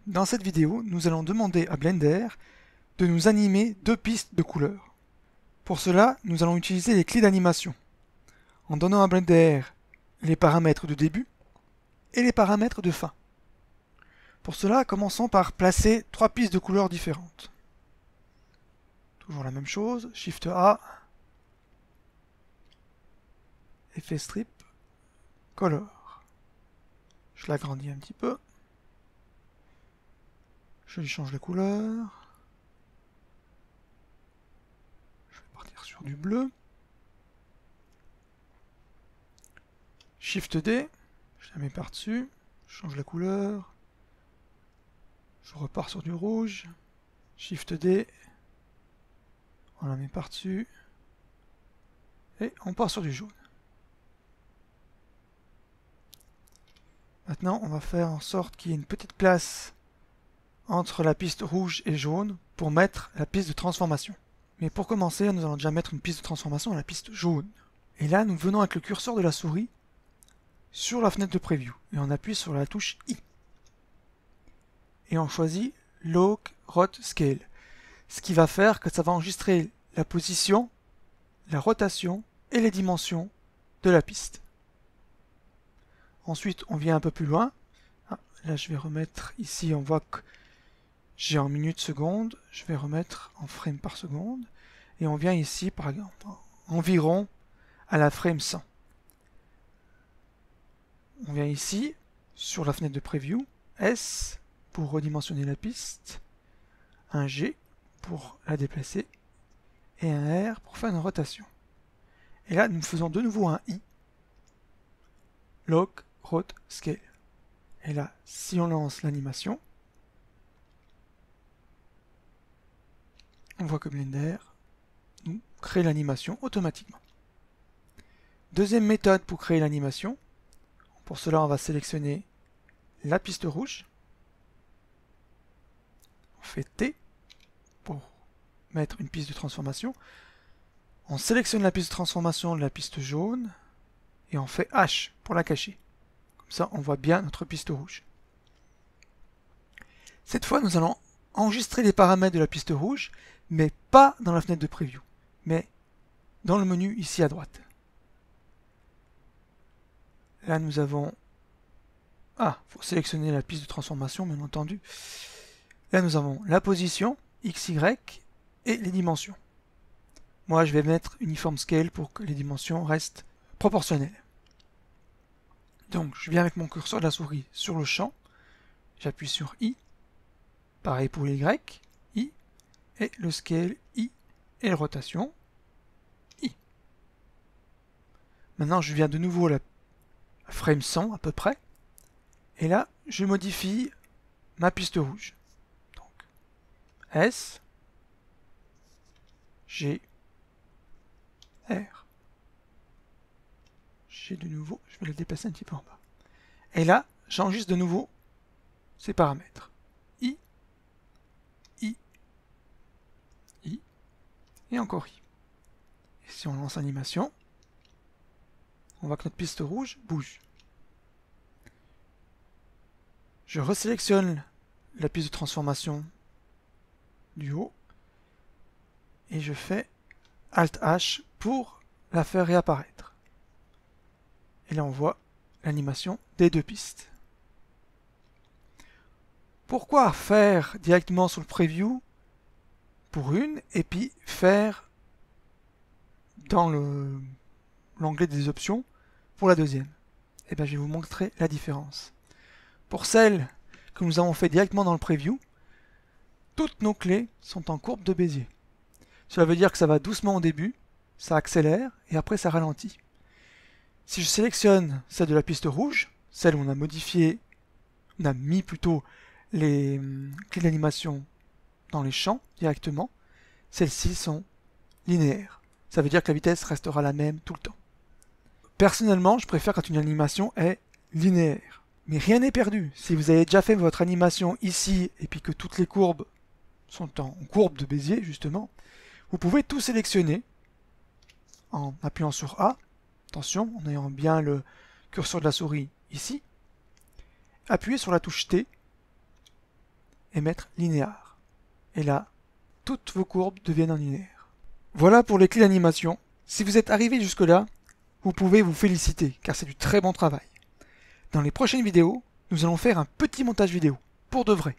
Dans cette vidéo, nous allons demander à Blender de nous animer deux pistes de couleurs. Pour cela, nous allons utiliser les clés d'animation, en donnant à Blender les paramètres de début et les paramètres de fin. Pour cela, commençons par placer trois pistes de couleurs différentes. Toujours la même chose, Shift A, Effet Strip, Color. Je l'agrandis un petit peu. Je lui change la couleur. Je vais partir sur du bleu. Shift D, je la mets par-dessus. Je change la couleur. Je repars sur du rouge. Shift D. On la met par-dessus. Et on part sur du jaune. Maintenant, on va faire en sorte qu'il y ait une petite place entre la piste rouge et jaune pour mettre la piste de transformation. Mais pour commencer, nous allons déjà mettre une piste de transformation à la piste jaune. Et là, nous venons avec le curseur de la souris sur la fenêtre de preview et on appuie sur la touche I. Et on choisit Lock, Rot, Scale. Ce qui va faire que ça va enregistrer la position, la rotation et les dimensions de la piste. Ensuite, on vient un peu plus loin. Là, je vais remettre ici, on voit que j'ai en minutes secondes. Je vais remettre en frame par seconde. Et on vient ici, par exemple, environ à la frame 100. On vient ici, sur la fenêtre de preview, S pour redimensionner la piste, un G pour la déplacer, et un R pour faire une rotation. Et là, nous faisons de nouveau un I. Lock, Rot, Scale. Et là, si on lance l'animation, on voit que Blender nous crée l'animation automatiquement. Deuxième méthode pour créer l'animation. Pour cela, on va sélectionner la piste rouge. On fait T pour mettre une piste de transformation. On sélectionne la piste de transformation de la piste jaune et on fait H pour la cacher. Comme ça, on voit bien notre piste rouge. Cette fois, nous allons enregistrer les paramètres de la piste rouge, mais pas dans la fenêtre de preview, mais dans le menu ici à droite. Là, nous avons... il faut sélectionner la piste de transformation, bien entendu. Là, nous avons la position, X, Y, et les dimensions. Moi, je vais mettre Uniform Scale pour que les dimensions restent proportionnelles. Donc, je viens avec mon curseur de la souris sur le champ. J'appuie sur I. Pareil pour les Y, I. Et le Scale, I. Et la rotation, I. Maintenant, je viens de nouveau à la frame 100 à peu près. Et là, je modifie ma piste rouge. Donc, S, G, R. G de nouveau, je vais le déplacer un petit peu en bas. Et là, j'enregistre de nouveau ces paramètres. I, I, I, et encore I. Et si on lance l'animation, on voit que notre piste rouge bouge. Je resélectionne la piste de transformation du haut et je fais Alt H pour la faire réapparaître. Et là on voit l'animation des deux pistes. Pourquoi faire directement sur le preview pour une et puis faire dans l'onglet des options pour la deuxième? Et bien je vais vous montrer la différence. Pour celles que nous avons fait directement dans le preview, toutes nos clés sont en courbe de Bézier. Cela veut dire que ça va doucement au début, ça accélère et après ça ralentit. Si je sélectionne celle de la piste rouge, celle où on a modifié, on a mis plutôt les clés d'animation dans les champs directement, celles-ci sont linéaires. Ça veut dire que la vitesse restera la même tout le temps. Personnellement, je préfère quand une animation est linéaire. Mais rien n'est perdu. Si vous avez déjà fait votre animation ici et puis que toutes les courbes sont en courbe de Bézier, justement, vous pouvez tout sélectionner en appuyant sur A. Attention, en ayant bien le curseur de la souris ici. Appuyez sur la touche T et mettre linéaire. Et là, toutes vos courbes deviennent en linéaire. Voilà pour les clés d'animation. Si vous êtes arrivé jusque-là, vous pouvez vous féliciter, car c'est du très bon travail. Dans les prochaines vidéos, nous allons faire un petit montage vidéo, pour de vrai.